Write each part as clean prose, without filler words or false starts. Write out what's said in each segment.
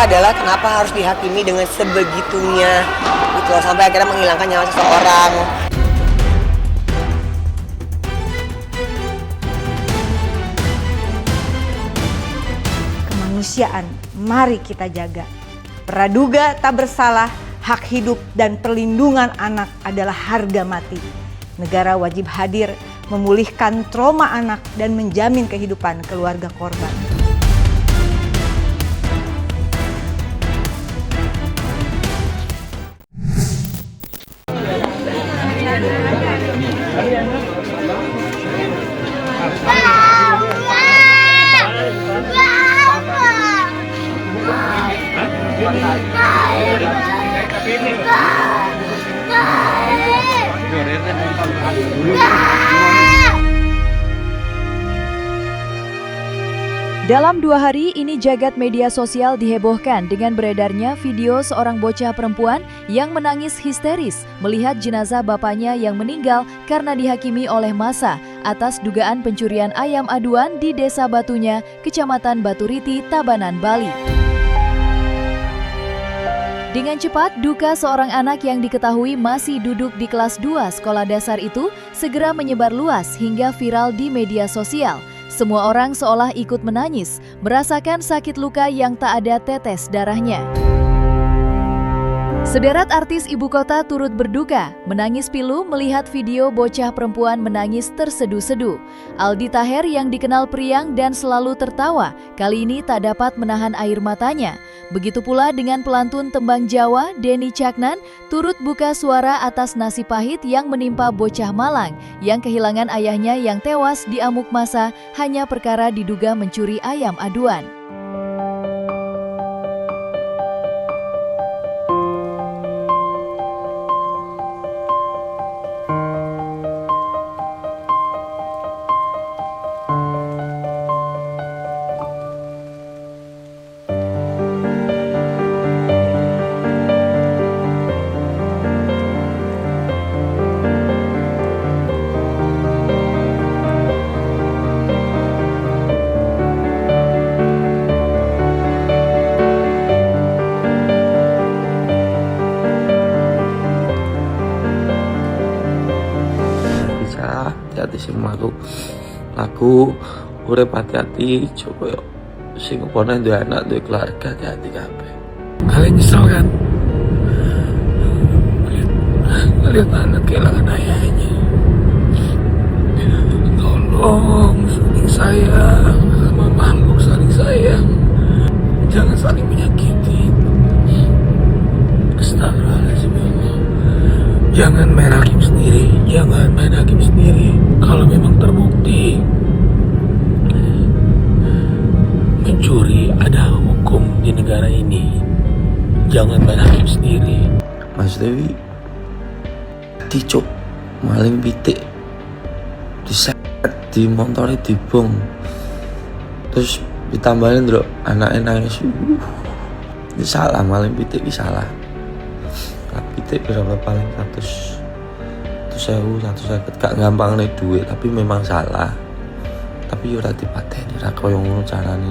adalah kenapa harus dihakimi dengan sebegitunya gitu loh, sampai akhirnya menghilangkan nyawa seseorang. Kemanusiaan, mari kita jaga. Praduga tak bersalah, hak hidup dan perlindungan anak adalah harga mati. Negara wajib hadir memulihkan trauma anak dan menjamin kehidupan keluarga korban. Dalam 2 hari ini jagat media sosial dihebohkan dengan beredarnya video seorang bocah perempuan yang menangis histeris melihat jenazah bapaknya yang meninggal karena dihakimi oleh massa atas dugaan pencurian ayam aduan di Desa Batunya, Kecamatan Baturiti, Tabanan, Bali. Dengan cepat, duka seorang anak yang diketahui masih duduk di kelas 2 sekolah dasar itu segera menyebar luas hingga viral di media sosial. Semua orang seolah ikut menangis, merasakan sakit luka yang tak ada tetes darahnya. Sederet artis ibu kota turut berduka, menangis pilu melihat video bocah perempuan menangis terseduh-seduh. Aldi Taher yang dikenal periang dan selalu tertawa, kali ini tak dapat menahan air matanya. Begitu pula dengan pelantun tembang Jawa, Denny Caknan, turut buka suara atas nasib pahit yang menimpa bocah Malang, yang kehilangan ayahnya yang tewas di amuk massa hanya perkara diduga mencuri ayam aduan. Hati-hati sing laku urip hati-hati, coba yuk sing kono duwe anak duwe keluarga, hati-hati kabeh. Kalian nyesel kan ngeliat anak kehilangan ayahnya? Tolong saling sayang sama makhluk, saling sayang, jangan saling menyakiti. Astagfirullahaladzim, ya Allah. Jangan main hakim sendiri, jangan main hakim sendiri. Kalau memang terbukti mencuri ada hukum di negara ini, jangan main hakim sendiri. Mas Dewi dicuk maling pitik, diseret, di motornya dibom, terus ditambahin bro anaknya nangis. Ini salah, maling pitik ini salah. Pitik berapa paling 100.000 gak gampang nih duit, tapi memang salah. Tapi ora dipateni, ora koyo ngono carane.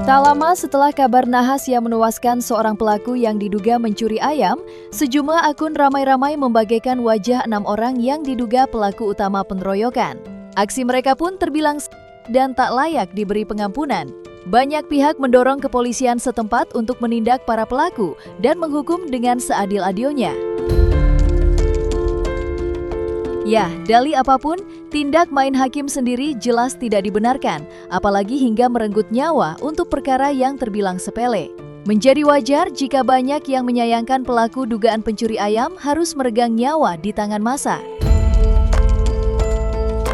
Tak lama setelah kabar nahas yang menewaskan seorang pelaku yang diduga mencuri ayam, sejumlah akun ramai-ramai membagikan wajah 6 orang yang diduga pelaku utama pengeroyokan. Aksi mereka pun terbilang dan tak layak diberi pengampunan. Banyak pihak mendorong kepolisian setempat untuk menindak para pelaku dan menghukum dengan seadil-adilnya. Ya, dalih apapun, tindak main hakim sendiri jelas tidak dibenarkan, apalagi hingga merenggut nyawa untuk perkara yang terbilang sepele. Menjadi wajar jika banyak yang menyayangkan pelaku dugaan pencuri ayam harus meregang nyawa di tangan massa.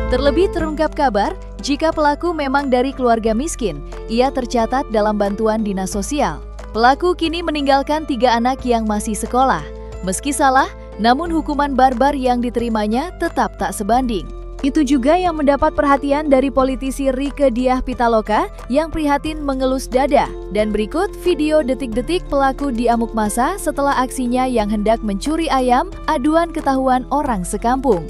Terlebih terungkap kabar, jika pelaku memang dari keluarga miskin, ia tercatat dalam bantuan dinas sosial. Pelaku kini meninggalkan 3 anak yang masih sekolah. Meski salah, namun hukuman barbar yang diterimanya tetap tak sebanding. Itu juga yang mendapat perhatian dari politisi Rieke Diah Pitaloka yang prihatin mengelus dada. Dan berikut video detik-detik pelaku diamuk massa setelah aksinya yang hendak mencuri ayam aduan ketahuan orang sekampung.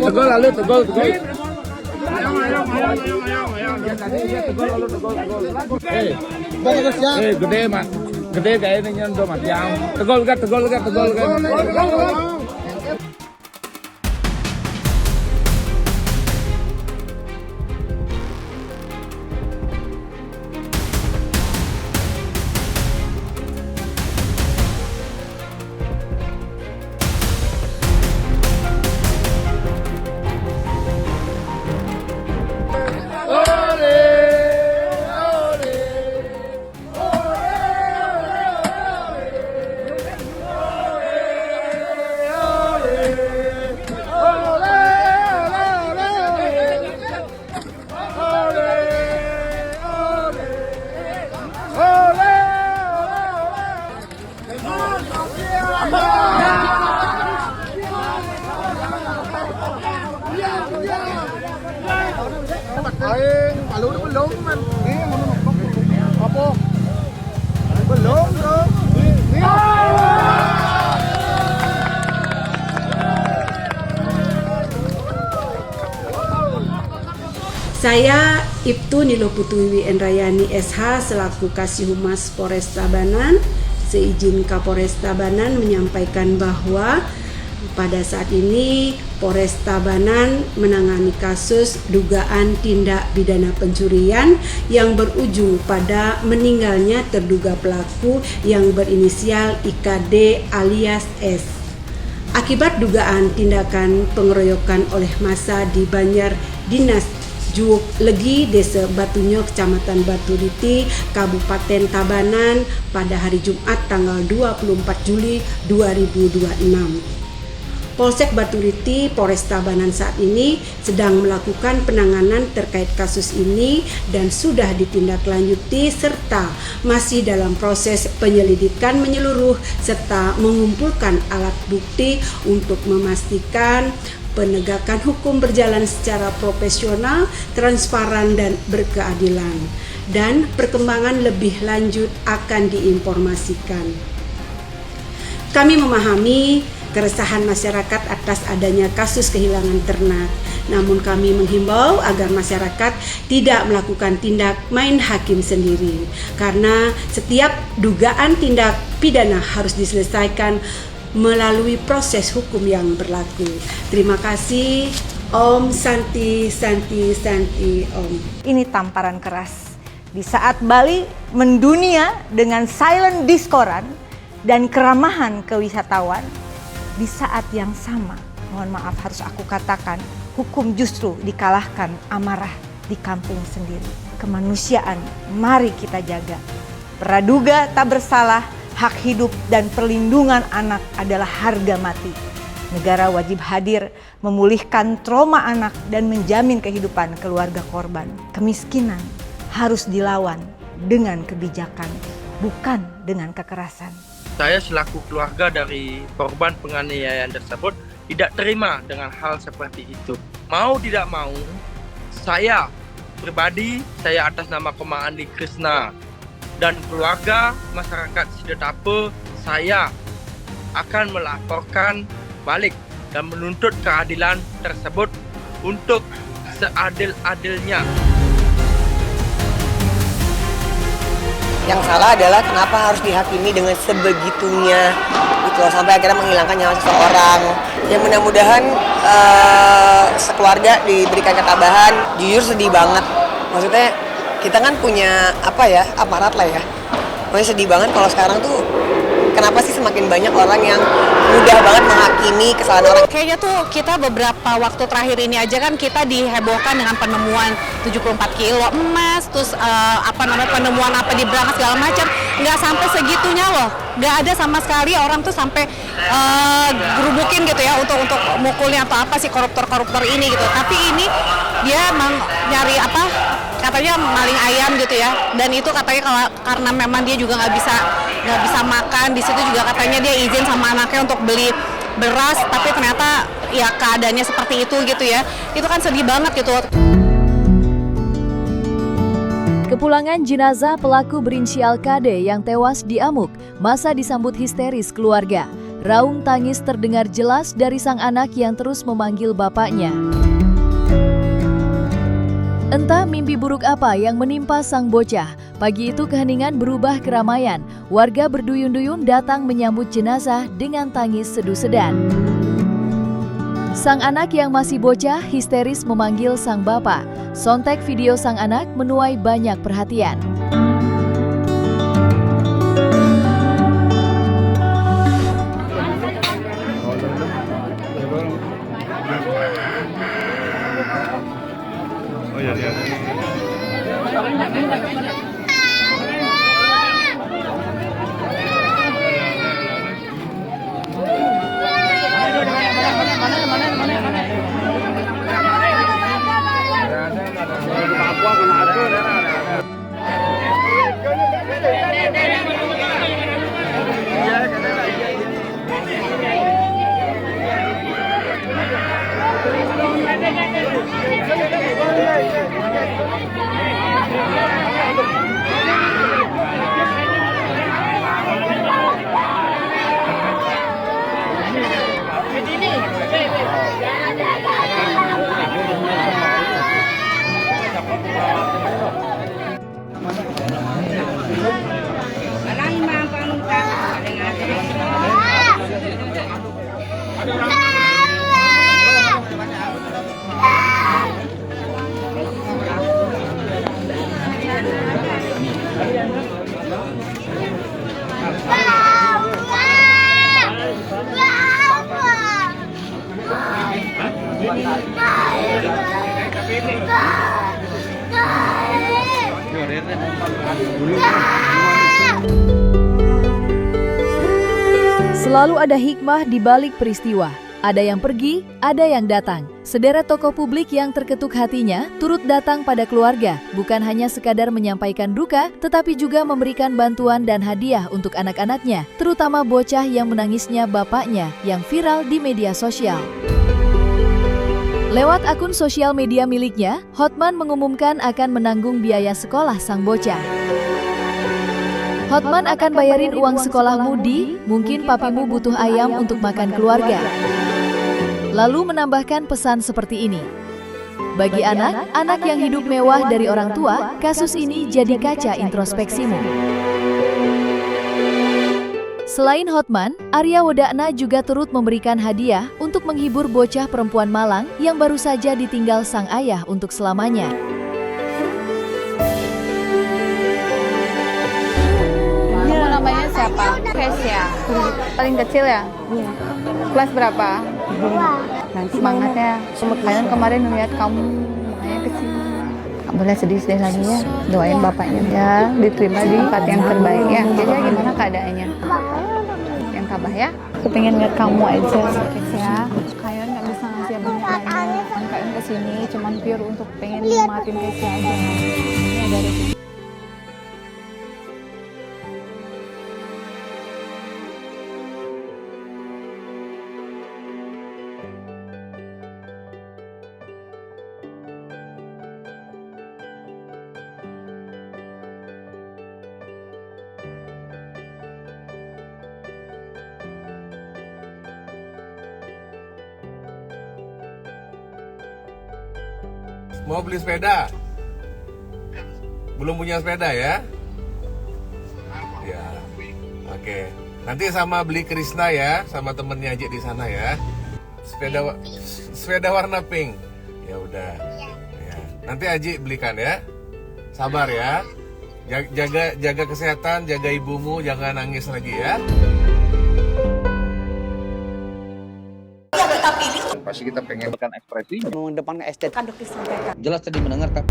Tegol lalu tegol. Gede mak, gede kayak ini nyentuh mas yang tegol kan. Saya Ibtu Niloputuwi Enrayani SH selaku Kasih Humas Polres Tabanan, seizin Kapolres Tabanan menyampaikan bahwa pada saat ini Polres Tabanan menangani kasus dugaan tindak pidana pencurian yang berujung pada meninggalnya terduga pelaku yang berinisial IKD alias S. Akibat dugaan tindakan pengeroyokan oleh massa di Banjar Dinas Juuk Legi, Desa Batunya, Kecamatan Baturiti, Kabupaten Tabanan pada hari Jumat tanggal 24 Juli 2026. Polsek Baturiti, Polres Tabanan saat ini sedang melakukan penanganan terkait kasus ini dan sudah ditindaklanjuti serta masih dalam proses penyelidikan menyeluruh serta mengumpulkan alat bukti untuk memastikan penegakan hukum berjalan secara profesional, transparan, dan berkeadilan. Dan perkembangan lebih lanjut akan diinformasikan. Kami memahami keresahan masyarakat atas adanya kasus kehilangan ternak. Namun kami menghimbau agar masyarakat tidak melakukan tindak main hakim sendiri. Karena setiap dugaan tindak pidana harus diselesaikan melalui proses hukum yang berlaku. Terima kasih. Om Santi Santi Santi Om. Ini tamparan keras di saat Bali mendunia dengan silent diskoran dan keramahan ke wisatawan. Di saat yang sama, mohon maaf harus aku katakan, hukum justru dikalahkan amarah di kampung sendiri. Kemanusiaan mari kita jaga. Praduga tak bersalah, hak hidup dan perlindungan anak adalah harga mati. Negara wajib hadir memulihkan trauma anak dan menjamin kehidupan keluarga korban. Kemiskinan harus dilawan dengan kebijakan, bukan dengan kekerasan. Saya selaku keluarga dari korban penganiayaan tersebut tidak terima dengan hal seperti itu. Mau tidak mau, saya pribadi, saya atas nama Koma Andi Krishna dan keluarga masyarakat Sidetape, saya akan melaporkan balik dan menuntut keadilan tersebut untuk seadil-adilnya. Yang salah adalah kenapa harus dihakimi dengan sebegitunya gitu loh, sampai akhirnya menghilangkan nyawa seseorang. Ya mudah-mudahan sekeluarga diberikan ketabahan. Jujur sedih banget. Maksudnya kita kan punya aparat lah ya. Pokoknya sedih banget kalau sekarang tuh kenapa sih semakin banyak orang yang mudah banget menghakimi kesalahan orang. Kayaknya tuh kita beberapa waktu terakhir ini aja kan kita dihebohkan dengan penemuan 74 kilo emas, terus penemuan apa di Brangas segala macam. nggak sampai segitunya loh, nggak ada sama sekali orang tuh sampai gerubukin gitu ya untuk mukulnya atau apa sih koruptor ini gitu. Tapi ini dia emang nyari apa, katanya maling ayam gitu ya, dan itu katanya karena memang dia juga nggak bisa makan di situ, juga katanya dia izin sama anaknya untuk beli beras, tapi ternyata ya keadaannya seperti itu gitu ya. Itu kan sedih banget gitu. Kepulangan jenazah pelaku berinisial KD yang tewas di Amuk masa disambut histeris keluarga. Raung tangis terdengar jelas dari sang anak yang terus memanggil bapaknya. Entah mimpi buruk apa yang menimpa sang bocah. Pagi itu keheningan berubah keramaian. Warga berduyun-duyun datang menyambut jenazah dengan tangis sedu-sedan. Sang anak yang masih bocah histeris memanggil sang bapak. Sontek video sang anak menuai banyak perhatian. Selalu ada hikmah di balik peristiwa. Ada yang pergi, ada yang datang. Sederet tokoh publik yang terketuk hatinya turut datang pada keluarga, bukan hanya sekadar menyampaikan duka, tetapi juga memberikan bantuan dan hadiah untuk anak-anaknya, terutama bocah yang menangisnya bapaknya yang viral di media sosial. Lewat akun sosial media miliknya, Hotman mengumumkan akan menanggung biaya sekolah sang bocah. Hotman akan bayarin uang sekolahmu di, mungkin papimu butuh ayam untuk makan keluarga. Lalu menambahkan pesan seperti ini. Bagi anak yang hidup mewah dari orang tua, kasus ini jadi kaca introspeksimu. Selain Hotman, Arya Wodakna juga turut memberikan hadiah untuk menghibur bocah perempuan Malang yang baru saja ditinggal sang ayah untuk selamanya. Namanya siapa? Kesia. Paling kecil ya? Iya. Kelas berapa? 2. Nanti semangat ya. Kalian kemarin lihat kamu makanya kesini. Gak boleh sedih-sedih lagi ya. Doain bapaknya ya diterima di tempat yang terbaik ya. Jadi gimana keadaannya? Yang tabah ya. Aku pengen lihat kamu aja. Kesia. Kalian gak bisa ngasih banyak-banyak. Kalian kesini cuman pure untuk pengen nikmatin Kesia aja. Ini ada rezeki. Mau beli sepeda? Belum punya sepeda ya? Ya, oke. Nanti sama beli Krisna ya, sama temennya aja di sana ya. Sepeda warna pink. Ya udah. Ya. Nanti Aji belikan ya. Sabar ya. Jaga kesehatan, jaga ibumu, jangan nangis lagi ya. Pasti kita pengen berikan ekspresi mengedepankan estetika. jelas tadi mendengarkan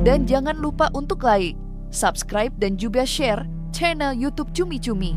Dan jangan lupa untuk like, subscribe dan juga share channel YouTube Cumi Cumi.